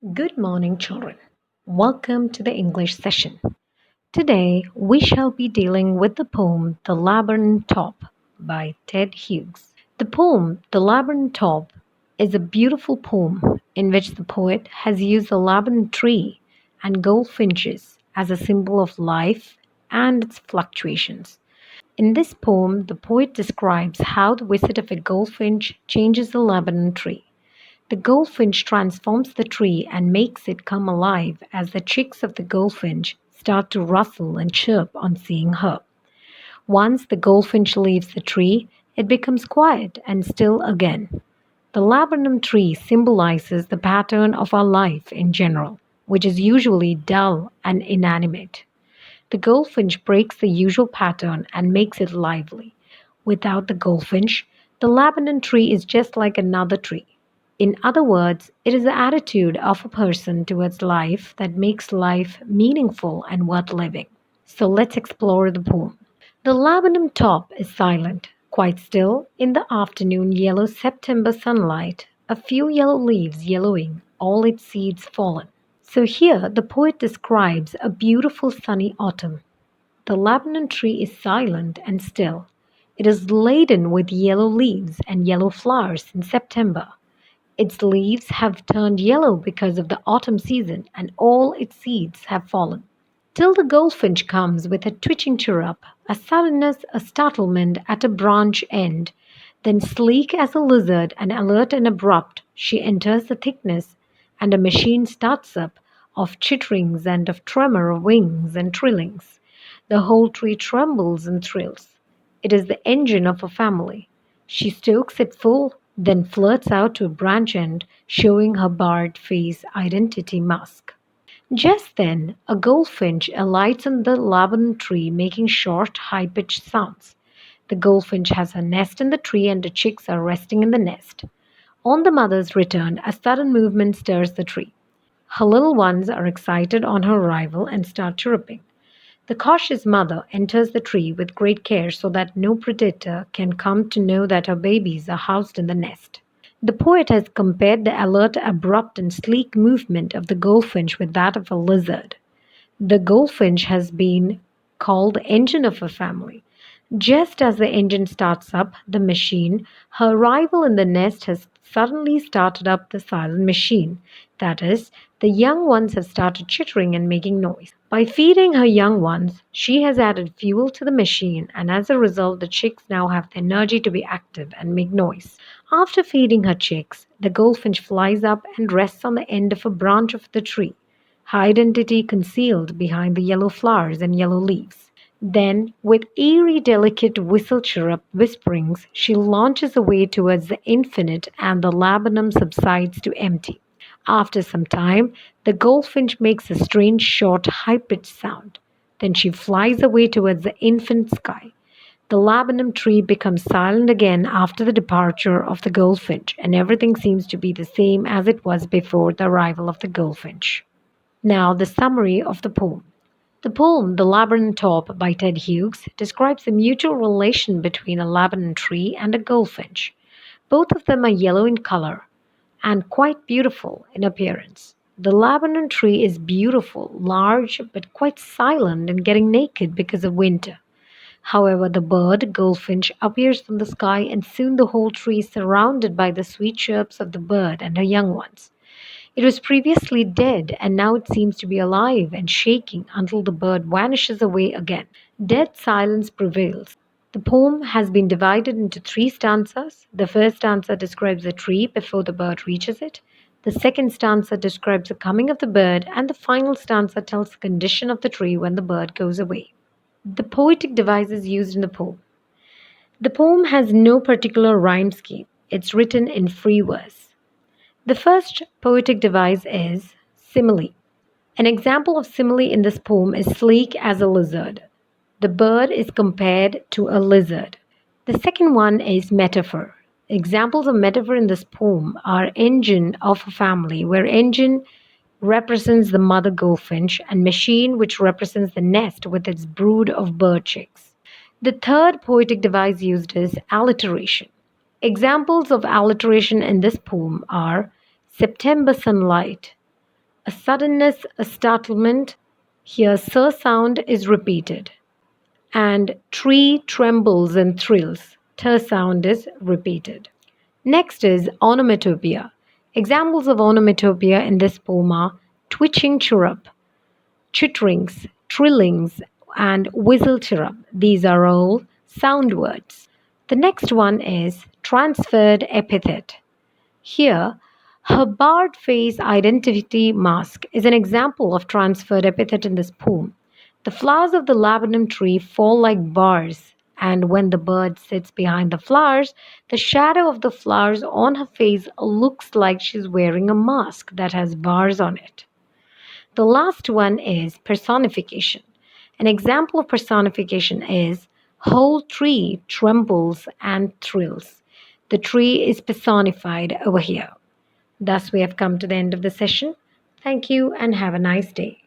Good morning, children. Welcome to the English session. Today, we shall be dealing with the poem The Laburnum Top by Ted Hughes. The poem The Laburnum Top is a beautiful poem in which the poet has used the laburnum tree and goldfinches as a symbol of life and its fluctuations. In this poem, the poet describes how the visit of a goldfinch changes the laburnum tree. The goldfinch transforms the tree and makes it come alive as the chicks of the goldfinch start to rustle and chirp on seeing her. Once the goldfinch leaves the tree, it becomes quiet and still again. The laburnum tree symbolizes the pattern of our life in general, which is usually dull and inanimate. The goldfinch breaks the usual pattern and makes it lively. Without the goldfinch, the laburnum tree is just like another tree. In other words, it is the attitude of a person towards life that makes life meaningful and worth living. So let's explore the poem. The laburnum top is silent, quite still in the afternoon yellow September sunlight, a few yellow leaves yellowing, all its seeds fallen. So here the poet describes a beautiful sunny autumn. The laburnum tree is silent and still. It is laden with yellow leaves and yellow flowers in September. Its leaves have turned yellow because of the autumn season, and all its seeds have fallen. Till the goldfinch comes with a twitching chirrup, a suddenness, a startlement at a branch end. Then, sleek as a lizard and alert and abrupt, she enters the thickness, and a machine starts up, of chitterings and of tremor of wings and trillings. The whole tree trembles and thrills. It is the engine of a family. She stokes it full, then flirts out to a branch end, showing her barred face identity mask. Just then, a goldfinch alights on the laburnum tree, making short, high pitched sounds. The goldfinch has her nest in the tree, and the chicks are resting in the nest. On the mother's return, a sudden movement stirs the tree. Her little ones are excited on her arrival and start chirruping. The cautious mother enters the tree with great care so that no predator can come to know that her babies are housed in the nest. The poet has compared the alert, abrupt, and sleek movement of the goldfinch with that of a lizard. The goldfinch has been called the engine of a family. Just as the engine starts up the machine, her arrival in the nest has suddenly started up the silent machine. That is, the young ones have started chittering and making noise. By feeding her young ones, she has added fuel to the machine, and as a result, the chicks now have the energy to be active and make noise. After feeding her chicks, the goldfinch flies up and rests on the end of a branch of the tree, her identity concealed behind the yellow flowers and yellow leaves. Then, with eerie, delicate whistle chirrup whisperings, she launches away towards the infinite, and the laburnum subsides to empty. After some time, the goldfinch makes a strange, short, high pitched sound. Then she flies away towards the infinite sky. The laburnum tree becomes silent again after the departure of the goldfinch, and everything seems to be the same as it was before the arrival of the goldfinch. Now, the summary of the poem. The poem The Laburnum Top by Ted Hughes describes the mutual relation between a laburnum tree and a goldfinch. Both of them are yellow in color and quite beautiful in appearance. The laburnum tree is beautiful, large, but quite silent and getting naked because of winter. However, the bird, goldfinch, appears from the sky, and soon the whole tree is surrounded by the sweet chirps of the bird and her young ones. It was previously dead, and now it seems to be alive and shaking until the bird vanishes away again. Dead silence prevails. The poem has been divided into three stanzas. The first stanza describes the tree before the bird reaches it. The second stanza describes the coming of the bird, and the final stanza tells the condition of the tree when the bird goes away. The poetic devices used in the poem. The poem has no particular rhyme scheme. It's written in free verse. The first poetic device is simile. An example of simile in this poem is sleek as a lizard. The bird is compared to a lizard. The second one is metaphor. Examples of metaphor in this poem are engine of a family, where engine represents the mother goldfinch, and machine, which represents the nest with its brood of bird chicks. The third poetic device used is alliteration. Examples of alliteration in this poem are September sunlight, A suddenness, a startlement. Here, sir sound is repeated. And tree trembles and thrills. Ter sound is repeated. Next is onomatopoeia. Examples of onomatopoeia in this poem are twitching chirrup, chitterings, trillings, and whistle chirrup. These are all sound words. The next one is transferred epithet. Here, her barred face identity mask is an example of transferred epithet in this poem. The flowers of the laburnum tree fall like bars, and when the bird sits behind the flowers, the shadow of the flowers on her face looks like she's wearing a mask that has bars on it. The last one is personification. An example of personification is whole tree trembles and thrills. The tree is personified over here. Thus, we have come to the end of the session. Thank you and have a nice day.